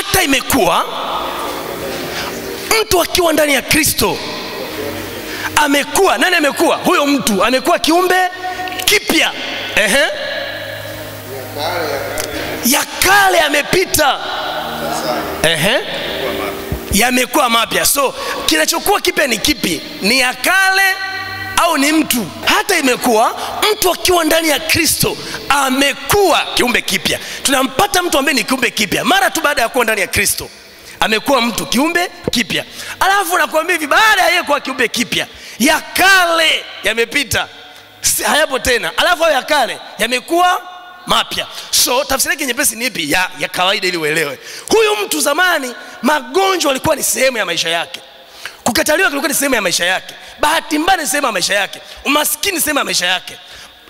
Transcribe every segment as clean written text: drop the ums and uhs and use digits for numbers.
hata imekuwa mtu akiwa ndani ya Kristo amekuwa, nani amekuwa? Huyo mtu amekuwa kiumbe kipya. Ya kale yamepita, yamekuwa mapya. So kinachokuwa kipya ni kipi? Ni ya kale au ni mtu? Hata imekuwa mtu akiwa ndani ya Kristo amekuwa kiumbe kipya. Tunampata mtu ambaye ni kiumbe kipya mara tu baada ya kuwa ndani ya Kristo, amekuwa mtu kiumbe kipya. Alafu nakwambia hivi, baada ya yeye kuwa kiumbe kipya, ya kale yamepita, hayapo tena. Alafu ya kale yamekuwa mapya. So tafsiri yake nyepesi ni ipi? Ya kawaida, ili uelewe. Huyu mtu zamani magonjwa yalikuwa ni sehemu ya maisha yake, kukataliwa kulikuwa ni sehemu ya maisha yake, bahati mbaya ni sehemu ya maisha yake, umaskini ni sehemu ya maisha yake,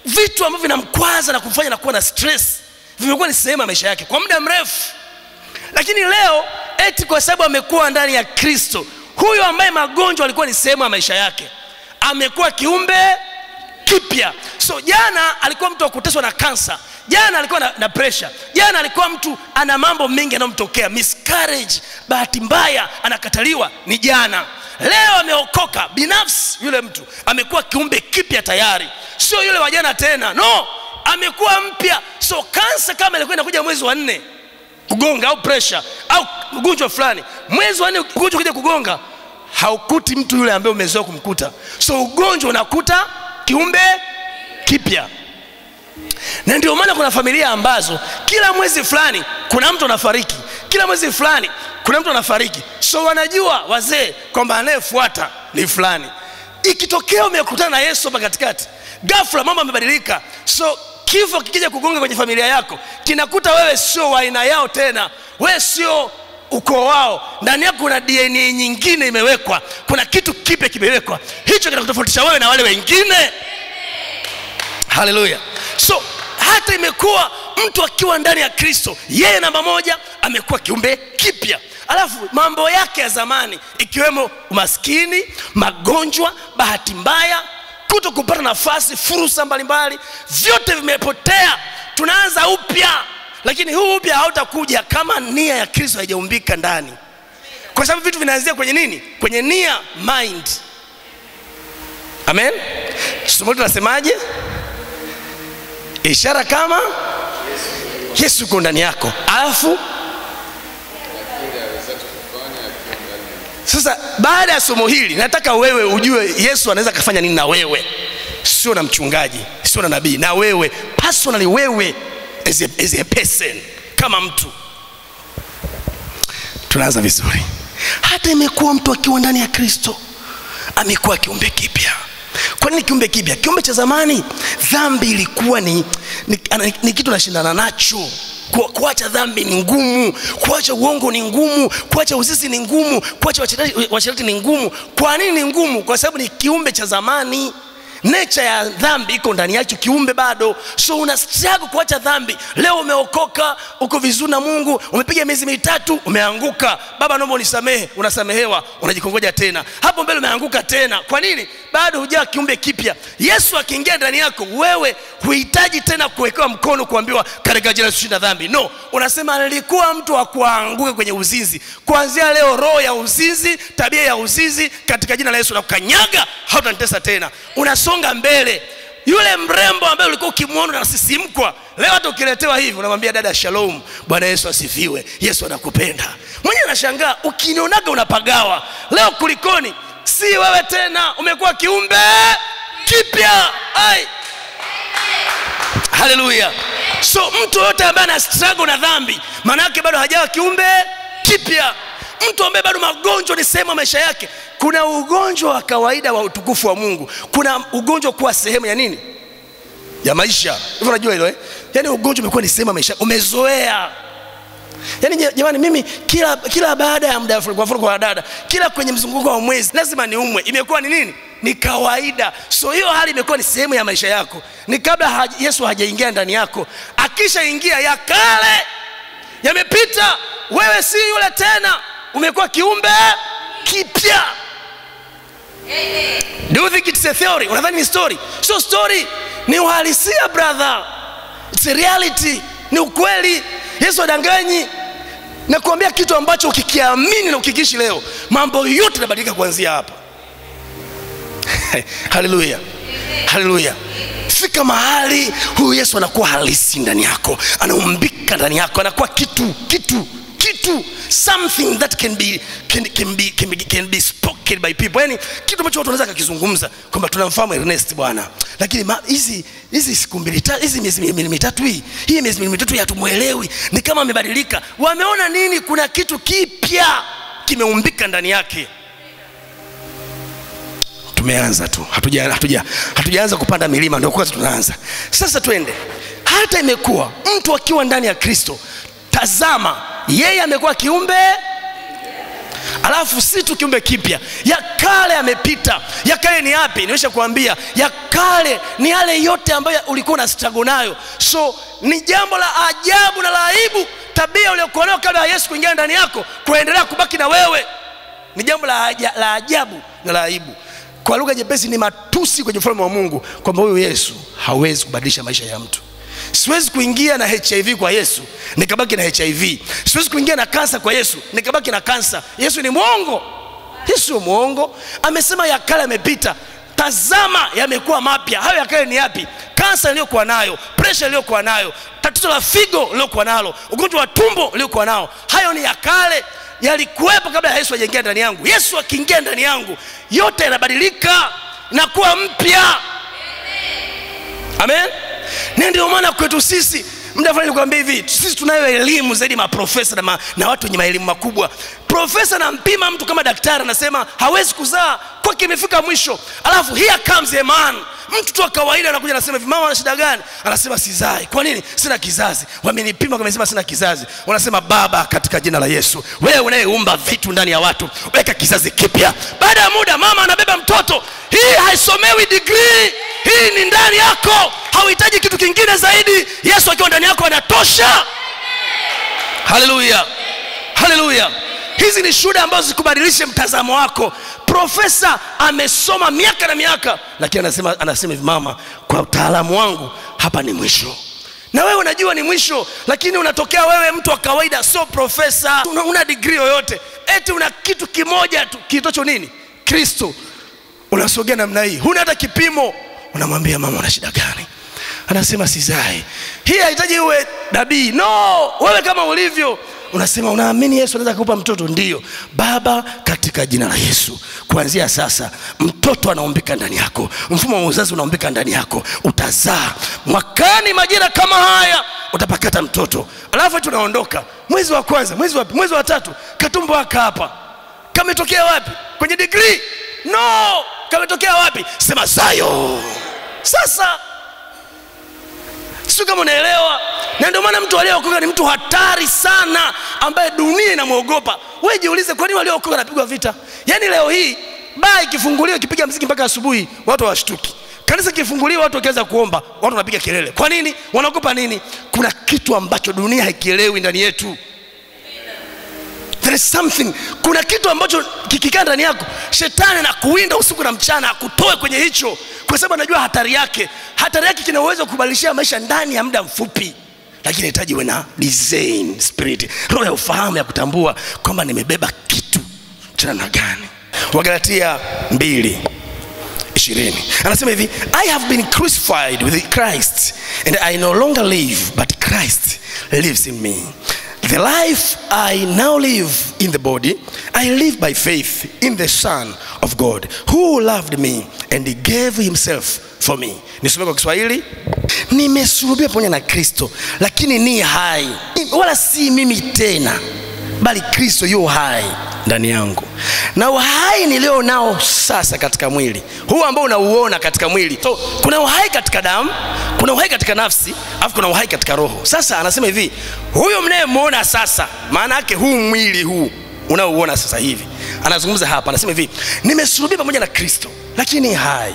vitu ambavyo vinamkwaza na kumfanya na kuwa na stress vimekuwa ni sehemu ya maisha yake kwa muda mrefu. Lakini leo eti kwa sababu amekuwa ndani ya Kristo, huyu ambaye magonjwa alikuwa ni sehemu ya maisha yake amekuwa kiumbe kipya. So jana alikuwa mtu akuteswa na kansa, jana alikuwa na pressure, jana alikuwa mtu ana mambo mengi yanayomtokea, miscarriage, bahati mbaya, anakataliwa, ni jana. Leo ameokoka binafsi, yule mtu amekuwa kiumbe kipya tayari, sio yule wa jana tena, no, amekuwa mpya. So kansa kama ilikuwa inakuja mwezi wa 4 kugonga, au pressure au ugonjwa fulani, mwezi wa 4 ugonjwa kuja kugonga, haukuti mtu yule ambaye umezoea kumkuta. So ugonjwa unakuta kiumbe kipya. Na ndio maana kuna familia ambazo kila mwezi fulani kuna mtu anafariki, kila mwezi fulani kuna mtu anafariki. So wanajua wazee kwamba anayefuata ni fulani. Ikitokea umekutana na Yesu hapa katikati, ghafla mambo yamebadilika. So kifo kikija kugonga kwenye familia yako, kinakuta wewe sio wa aina yao tena, wewe sio ukoo wao, ndani yako kuna DNA nyingine imewekwa, kuna kitu kipya kimewekwa, hicho kinakutofautisha wewe na wale wengine. Haleluya. So hata imekuwa mtu akiwa ndani ya Kristo, yeye namba moja amekuwa kiumbe kipya. Alafu mambo yake ya zamani, ikiwemo umaskini, magonjwa, bahati mbaya, kuto kupata nafasi, fursa mbalimbali, vyote vimepotea. Tunaanza upya. Lakini huu upya hautakuja kama nia ya Kristo haijaumbika ndani. Kwa sababu vitu vinaanzia kwenye nini? Kwenye nia, mind. Amen. Somo tunasemaje? Ishara kama Yesu yuko ndani yako. Alafu sasa baada ya somo hili nataka wewe ujue Yesu anaweza kufanya nini na wewe, sio na mchungaji, sio na nabii, na wewe personally, wewe as a person, kama mtu. Tunaanza vizuri. Hata imekuwa mtu akiwa ndani ya Kristo amekuwa kiumbe kipya. Kwa nini kiumbe kipya? Kiumbe cha zamani, dhambi ilikuwa ni kitu nashindana nacho. Kuacha dhambi ni ngumu, kuacha uongo ni ngumu, kuacha uzinzi ni ngumu, kuacha uasherati ni ngumu. Kwa nini ni ngumu? Kwa sababu ni kiumbe cha zamani. Nature ya dhambi iko ndani yake kiumbe bado. So una struggle kuacha dhambi. Leo umeokoka, uko vizuri na Mungu, umepiga miezi 3, umeanguka. Baba naomba unisamehe, unasamehewa, unajikongoja tena. Hapo mbele umeanguka tena. Kwa nini? Bado hujaa kiumbe kipya. Yesu akiingia ndani yako, wewe huhitaji tena kuwekewa mkono kuambiwa katika jina la Yesu dhambi. No, unasema nilikuwa mtu wa kuanguka kwenye uzinzi. Kuanzia leo roho ya uzinzi, tabia ya uzinzi, katika jina la Yesu nakukanyaga, hautanitesa tena. Unasonga mbele. Yule mrembo ambaye ulikuwa ukimuona na sisimkwa, leo hata ukiletewa hivi unamwambia dada shalom, Bwana Yesu asifiwe, Yesu anakupenda. Mwenyewe anashangaa, ukinionaga unapagawa. Leo kulikoni? Si wewe tena, umekuwa kiumbe kipya. Ai, haleluya. So mtu yote ambaye ana struggle na dhambi, maana yake bado hajawa kiumbe kipya. Mtu ambaye bado magonjwa ni sehemu ya maisha yake. Kuna ugonjwa wa kawaida wa utukufu wa Mungu, kuna ugonjwa kuwa sehemu ya nini? Ya maisha. Hivyo unajua hilo Yaani ugonjwa umekuwa ni sehemu ya maisha, umezoea. Yaani jamani, mimi kila baada ya muda kwa dada, kila kwenye mzunguko wa mwezi lazima niumwe. Imekuwa ni nini? Ni kawaida. So hiyo hali imekuwa ni sehemu ya maisha yako. Ni kabla Yesu hajaingia ndani yako. Akishaingia, ya kale yamepita, wewe si yule tena, umekuwa kiumbe kipya. Do you think it's a theory? Unadhani ni story? So story ni uhalisia, brother. It's a reality. Ni ukweli. Yesu adanganyi. Nakuambia kitu ambacho ukikiamini na ukikiishi leo, mambo yote yanabadilika kuanzia hapa. Haleluya. Haleluya. Fika mahali huyu Yesu anakuwa halisi ndani yako, anaumbika ndani yako, anakuwa kitu something that can be spoken by people. Yani kitu ambacho watu wanaweza kukizungumza kwamba tunamfahamu Ernest bwana, lakini hizi siku mbili hizi miezi mitatu hii miezi mitatu hatumuelewi, ni kama amebadilika. Wameona nini? Kuna kitu kipya kimeumbika ndani yake. Tumeanza tu, hatujaanza kupanda milima, ndio kwanza tunaanza. Sasa twende. Hata imekuwa mtu akiwa ndani ya Kristo, tazama yeye amekuwa kiumbe, alafu si tu kiumbe kipya, ya kale yamepita. Ya kale ni yapi? Nimesha kuambia, ya kale ni yale yote ambayo ulikuwa na struggle nayo. So ni jambo la ajabu na la aibu tabia uliyokuwa nayo kabla ya Yesu kuingia ndani yako kuendelea kubaki na wewe. Ni jambo la ajabu na la aibu. Kwa lugha nyepesi ni matusi kwenye ufalme wa Mungu, kwamba huyu Yesu hawezi kubadilisha maisha ya mtu. Siwezi kuingia na HIV kwa Yesu nikabaki na HIV. Siwezi kuingia na kansa kwa Yesu nikabaki na kansa. Yesu ni mwongo. Yesu ni mwongo. Amesema ya kale yamepita, tazama yamekuwa mapya. Hayo ya kale ni yapi? Kansa iliyokuwa nayo, pressure iliyokuwa nayo, tatizo la figo iliyokuwa nalo, ugonjwa wa tumbo iliyokuwa nao, hayo ni ya kale, yalikuwepo kabla ya Yesu hajaingia ndani yangu. Yesu akiingia ndani yangu, yote yanabadilika na kuwa mpya. Amen. Ndio maana kwetu sisi, muda fulani nilikwambia hivi, sisi tunayo elimu zaidi maprofesa na watu wenye elimu makubwa. Profesa anampima mtu kama daktari, anasema hawezi kuzaa, kwa kimefika mwisho. Alafu here comes a man, mtu tu kawaida anakuja anasema hivi, mama ana shida gani? Anasema sizai. Kwa nini? Sina kizazi. Wamenipima wamesema sina kizazi. Wanasema Baba, katika jina la Yesu, wewe unayeumba vitu ndani ya watu, weka kizazi kipya. Baada ya muda mama anabeba mtoto. Hii haisomewi degree. Hii ni ndani yako. Hauhitaji kitu kingine zaidi. Yesu akiwa ndani yako anatosha. Haleluya. Haleluya. Hizi ni shuhuda ambazo zikubadilishe mtazamo wako. Profesa amesoma miaka na miaka, lakini anasema hivi, mama, kwa utaalamu wangu hapa ni mwisho. Na wewe unajua ni mwisho, lakini unatokea wewe mtu wa kawaida, sio profesa, una degree yoyote, eti una kitu kimoja tu kiitocho nini? Kristo. Unasogea namna hii, huna hata kipimo. Unamwambia mama una shida gani? Anasema sizai. Hii haitaji uwe nabii. No, wewe kama ulivyo unasema unaamini Yesu anaweza kukupa mtoto. Ndio. Baba, katika jina la Yesu, kuanzia sasa mtoto anaumbika ndani yako, mfumo wa uzazi unaumbika ndani yako, utazaa. Mwakani majira kama haya utapakata mtoto. Alafu tunaondoka mwezi wa kwanza, mwezi wa pili, mwezi wa tatu, katumbo waka hapa. Kametokea wapi? Kwenye degree? No. Kametokea wapi? Sema sayo. Sasa sio kama unaelewa. Na ndio maana mtu aliyeokoka ni mtu hatari sana, ambaye dunia inamuogopa. Wewe jiulize, kwa nini waliokoka wanapigwa vita? Yaani leo hii baa ikifunguliwa ikipiga muziki mpaka asubuhi watu hawashtuki. Kanisa kifunguliwa watu wakianza kuomba watu wanapiga kelele. Kwa nini? Wanaogopa nini? Kuna kitu ambacho dunia haikielewi ndani yetu. There is something. Kuna kitu ambacho kikikaa ndani yako, shetani anakuwinda usiku na mchana akutoe kwenye hicho, kwa sababu anajua hatari yake. Hatari yake kina uwezo kubadilishia maisha ndani ya muda mfupi, lakini inahitaji uwe na design spirit, roho ya ufahamu ya kutambua kwamba nimebeba kitu cha namna gani. Wagalatia 2:20 anasema hivi, I have been crucified with Christ, and I no longer live, but Christ lives in me. The life I now live in the body, I live by faith in the Son of God, who loved me and he gave himself for me. Nisome kwa Kiswahili. Nimesulubiwa pamoja na Kristo, lakini ni hai, wala si mimi tena, bali Kristo yu hai ndani yangu. Na uhai nilio nao sasa katika mwili huu ambao unauona katika mwili. So kuna uhai katika damu, kuna uhai katika nafsi, alafu kuna uhai katika roho. Sasa anasema hivi, huyo mnayemuona sasa, maana yake huu mwili huu unaouona sasa hivi. Anazungumza hapa, anasema hivi, nimesulubiwa pamoja na Kristo, lakini hai,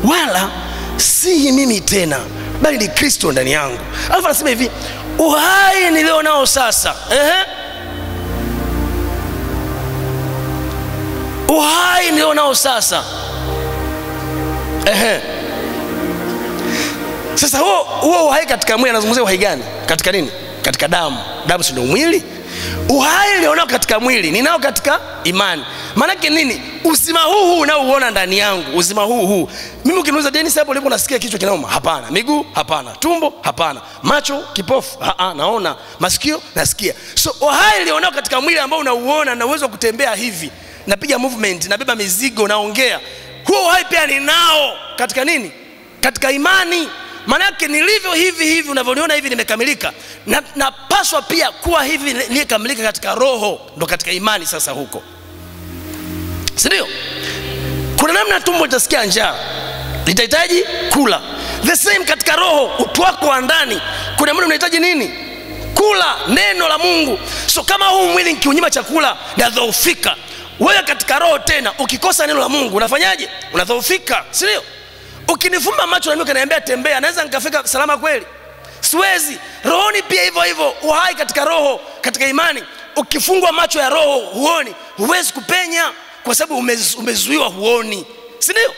wala si mimi tena, bali ni Kristo ndani yangu. Alafu anasema hivi, uhai nilio nao sasa, uhai nilio nao sasa, sasa huo uhai katika mwili, anazungumzia uhai gani? Katika nini? Katika damu. Damu si ndio mwili? Uhai nilionao katika mwili ninao katika imani. Maana yake nini? Uzima huu unaouona ndani yangu, uzima huu. Mimi ukiniuliza Dennis, hapo ulipo unasikia kichwa kinauma? Hapana. Miguu? Hapana. Tumbo? Hapana. Macho kipofu? Naona. Masikio? Nasikia. So uhai nilionao katika mwili ambao unauona na uwezo wa kutembea hivi, napiga movement, nabeba mizigo, naongea, huo uhai pia ninao katika nini? Katika imani. Maana yake nilivyo hivi unavyoniona hivi nimekamilika, na napaswa pia kuwa hivi nikamilika katika roho, ndo katika imani sasa huko. Si ndio? Kuna namna tumbo litasikia njaa, litahitaji kula. The same katika roho, utu wako wa ndani, kuna muda unahitaji nini? Kula neno la Mungu. So kama huu mwili nikiunyima chakula nadhoofika, wewe katika roho tena ukikosa neno la Mungu unafanyaje? Unadhoofika, si ndio? Ukinifumba macho na mimi kaniambia tembea, naweza nikafika salama kweli? Siwezi. Rohoni pia hivyo. Uhai katika roho, katika imani. Ukifungwa macho ya roho huoni, huwezi kupenya kwa sababu umezuiwa, huoni. Si ndio?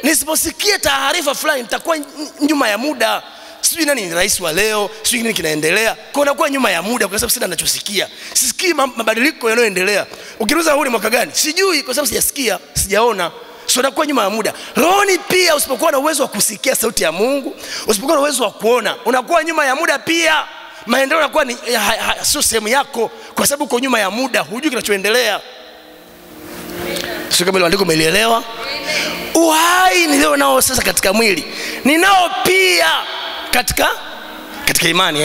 Nisiposikia taarifa fulani nitakuwa nyuma ya muda. Sijui nani ni rais wa leo, sijui nini kinaendelea. Kwa nakuwa nyuma ya muda kwa sababu sina ninachosikia. Sisikii mabadiliko yanayoendelea. Ukiuliza huu ni mwaka gani? Sijui kwa sababu sijasikia, sijaona. So nakuwa nyuma ya muda. Rohoni pia usipokuwa na uwezo wa kusikia sauti ya Mungu, usipokuwa na uwezo wa kuona, unakuwa nyuma ya muda pia. Maendeleo yanakuwa sio sehemu yako kwa sababu uko nyuma ya muda, hujui kinachoendelea. Sio kama andiko umelielewa? Uhai nilio nao sasa katika mwili, ninao pia katika imani.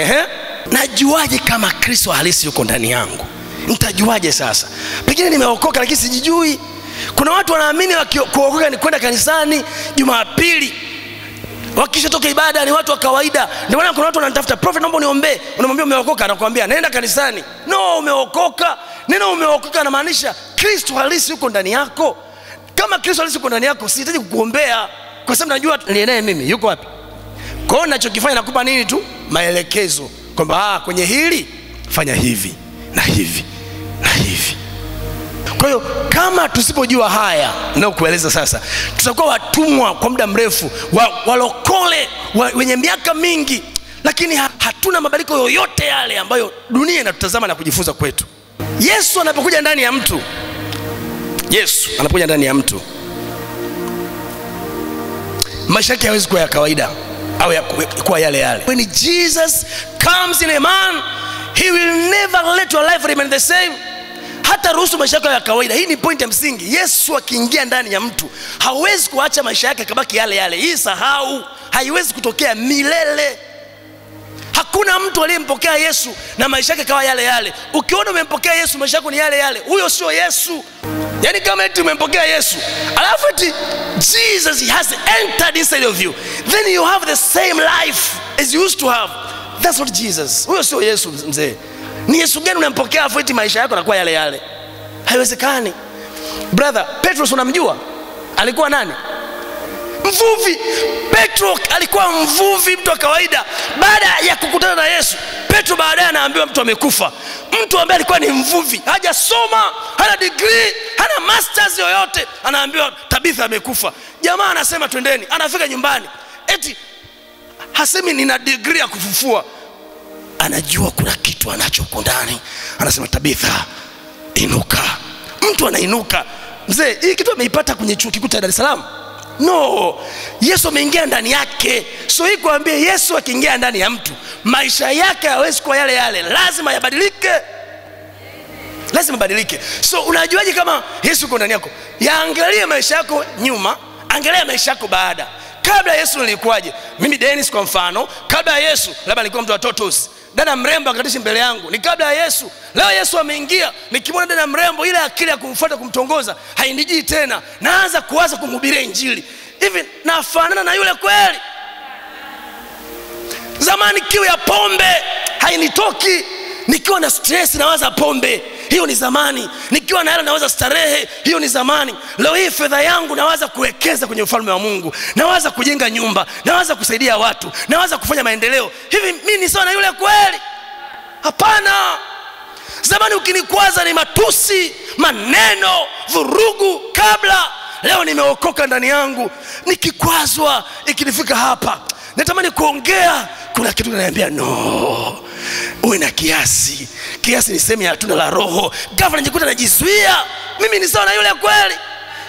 Najuaje kama Kristo halisi yuko ndani yangu? Nitajuaje sasa? Pengine nimeokoka lakini sijijui. Kuna watu wanaamini kuokoka ni kwenda kanisani Jumapili, wakishatoka ibada ni watu wa kawaida. Ndio maana kuna watu wanatafuta prophet, naomba niombe. Unamwambia umeokoka, anakuambia nenda kanisani. No, umeokoka. Neno umeokoka inamaanisha Kristo halisi yuko ndani yako. Kama Kristo halisi yuko ndani yako, sihitaji kukuombea kwa sababu najua niliye mimi yuko wapi. Kwa hiyo ninachokifanya nakupa nini tu? Maelekezo kwamba kwenye hili fanya hivi na hivi na hivi. Kwa hiyo kama tusipojua haya na kueleza sasa, tutakuwa watumwa kwa muda mrefu, walokole wenye miaka mingi, lakini hatuna mabadiliko yoyote yale ambayo dunia inatutazama na kujifunza kwetu. Yesu anapokuja ndani ya mtu, maisha yake hawezi kuwa ya kawaida au kuwa yale. When Jesus comes in a man, he will never let your life remain the same. Hata ruhusu maisha yako ya kawaida. Hii ni point ya msingi. Yesu akiingia ndani ya mtu, hawezi kuacha maisha yake kabaki yale. Hii sahau, haiwezi kutokea milele. Hakuna mtu aliyempokea Yesu na maisha yake kawa yale. Ukiona umempokea Yesu maisha yako ni yale, huyo sio Yesu. Yani kama eti umempokea Yesu, alafu eti Jesus has entered inside of you, then you have the same life as you used to have. That's not Jesus. Huyo sio Yesu mzee. Ni Yesu gani unampokea alafu eti maisha yako yanakuwa yale? Haiwezekani. Brother, Petro unamjua? Alikuwa nani? Mvuvi. Petro alikuwa mvuvi, mtu wa kawaida. Baada ya kukutana na Yesu, Petro baadaye anaambiwa mtu amekufa. Mtu ambaye alikuwa ni mvuvi, hajasoma, hana degree, hana masters yoyote, anaambiwa Tabitha amekufa. Jamaa anasema twendeni. Anafika nyumbani, eti hasemi nina degree ya kufufua. Anajua kuna kitu anacho ndani. Anasema Tabitha, inuka. Mtu anainuka. Mzee, hii kitu ameipata kwenye chuo kikuu cha Dar es Salaam? No, Yesu ameingia ndani yake. So hii kuambia Yesu akiingia ndani ya mtu, maisha yake hawezi kuwa yale, lazima yabadilike. Lazima badilike. So unajuaje kama Yesu yuko ndani yako? Yaangalie maisha yako nyuma, angalia maisha yako baada. Kabla Yesu nilikuwaje? Mimi Dennis kwa mfano, kabla Yesu labda nilikuwa mtu wa totos. Dada mrembo akatishi mbele yangu, ni kabla ya Yesu. Leo Yesu ameingia, nikimwona dada mrembo, ile akili ya kumfuata kumtongoza hainijii tena. Naanza kuwaza kumhubiria injili. Hivi nafanana na yule kweli? Zamani kiu ya pombe hainitoki. Nikiwa na stress nawaza pombe, hiyo ni zamani. Nikiwa na hela nawaza starehe, hiyo ni zamani. Leo hii fedha yangu nawaza kuwekeza kwenye ufalme wa Mungu, nawaza kujenga nyumba, nawaza kusaidia watu, nawaza kufanya maendeleo. Hivi mimi ni sawa na yule kweli? Hapana. Zamani ukinikwaza ni matusi, maneno, vurugu kabla. Leo nimeokoka ndani yangu, nikikwazwa ikinifika hapa natamani kuongea, kuna kitu kinaniambia no. Uwe na kiasi. Kiasi ni sehemu ya tunda la Roho. Ghafla najikuta najizuia, mimi ni sawa na yule kweli?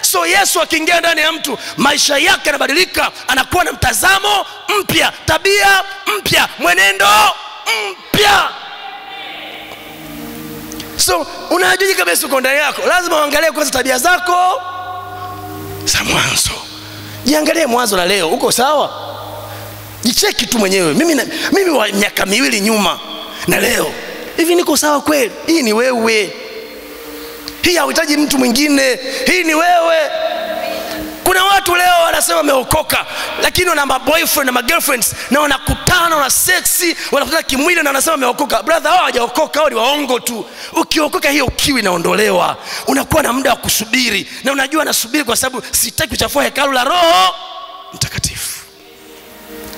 So Yesu akiingia ndani ya mtu, maisha yake yanabadilika, anakuwa na mtazamo mpya, tabia mpya, mwenendo mpya. So unajua kabisa uko ndani yako, lazima uangalie kwanza tabia zako za mwanzo. Jiangalie mwanzo na leo, uko sawa? Jicheki tu mwenyewe. Mimi wa miaka 2 nyuma na leo, hivi niko sawa kweli? Hii ni wewe. Hii hauhitaji mtu mwingine, hii ni wewe. Kuna watu leo wanasema wameokoka, lakini wana boyfriend na ma girlfriends na wanakutana na sexy, wanakutana kimwili na wanasema wameokoka. Brother, hao hawajaokoka, hao ni waongo tu. Ukiokoka hiyo kiwi inaondolewa. Unakuwa na muda wa kusubiri, na unajua nasubiri kwa sababu sitaki kuchafua hekalu la Roho Mtakatifu.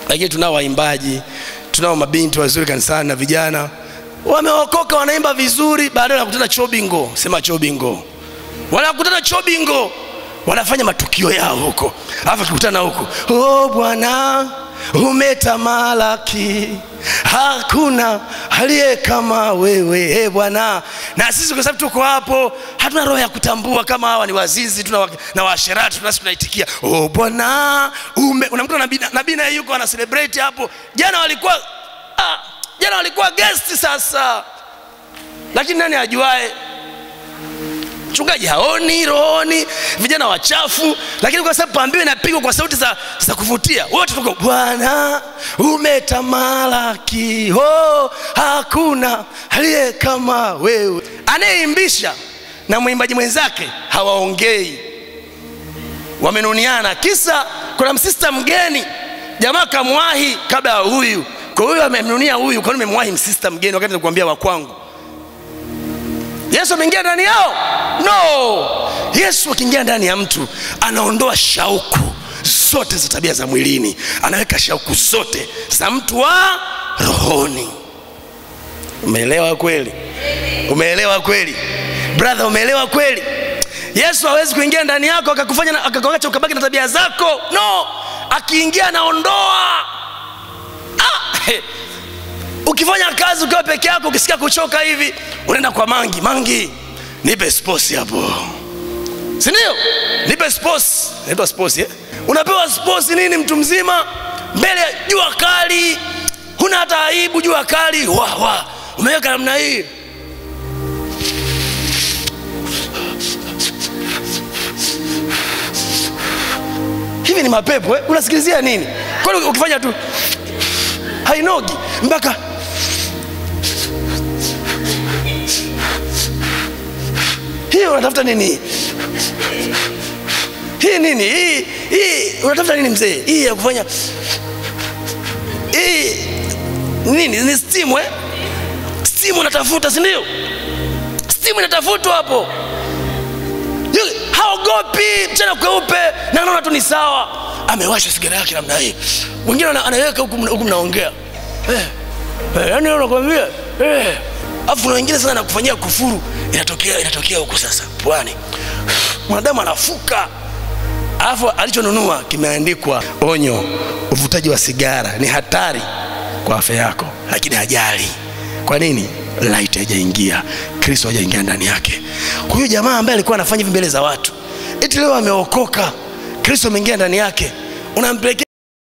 Lakini tunao waimbaji, tunao mabinti wazuri kanisani na vijana wameokoka, wanaimba vizuri, baadaye wanakutana chobingo. Sema chobingo. Wanakutana chobingo, wanafanya matukio yao huko. Alafu tukutana huko, oh Bwana umetamalaki, hakuna aliye kama wewe Bwana. Na sisi kwa sababu tuko hapo, hatuna roho ya kutambua kama hawa ni wazinzi na waasherati, tunasi tunaitikia oh Bwana unamkuta nabii naye yuko ana celebrate hapo. Jana walikuwa guest sasa, lakini nani ajuae? Mchungaji haoni rohoni, vijana wachafu, lakini kwa sababu pambio inapigwa kwa sauti za kuvutia, wote tuko Bwana umetamalaki, oh hakuna aliye kama wewe. Anayeimbisha na mwimbaji mwenzake hawaongei, wamenuniana. Kisa kuna msista mgeni, jamaa kamwahi kabla ya huyu, kwa huyu amemnunia huyu, kwa nini memwahi msista mgeni wakati nakuambia wa kwangu? Yesu ameingia ndani yao? No. Yesu akiingia ndani ya mtu, anaondoa shauku zote za tabia za mwilini, anaweka shauku zote za mtu wa rohoni. Umeelewa kweli? Umeelewa kweli? Brother, umeelewa kweli? Yesu hawezi kuingia ndani yako akakufanya akakuacha ukabaki na tabia zako. No. Akiingia anaondoa. Ukifanya kazi ukiwa peke yako, ukisikia kuchoka hivi, unaenda kwa Mangi, nipe sports hapo. Si ndio? Nipe sports. Nipe sports Unapewa sports nini mtu mzima? Mbele jua kali. Huna hata aibu, jua kali. Umeweka namna hii. Hivi ni mapepo Unasikilizia nini? Kwani ukifanya tu hainogi mpaka hiyo unatafuta nini? Hii nini? Hii unatafuta nini mzee? Hii ya kufanya nini? Ni steam Steam unatafuta, si ndio? Steam inatafutwa hapo. Haogopi mchana kweupe, na anaona tu ni sawa. Amewasha sigara yake namna hii. Wengine anaweka huku mnaongea. Yaani unakwambia afu na wengine sana nakufanyia kufuru, inatokea huko sasa pwani. Mwanadamu anafuka. Afu alichonunua kimeandikwa onyo, uvutaji wa sigara ni hatari kwa afya yako, lakini hajali. Kwa nini? Light hajaingia, Kristo hajaingia ndani yake. Kwa hiyo jamaa ambaye alikuwa anafanya hivi mbele za watu, eti leo ameokoka, Kristo ameingia ndani yake, unampelekea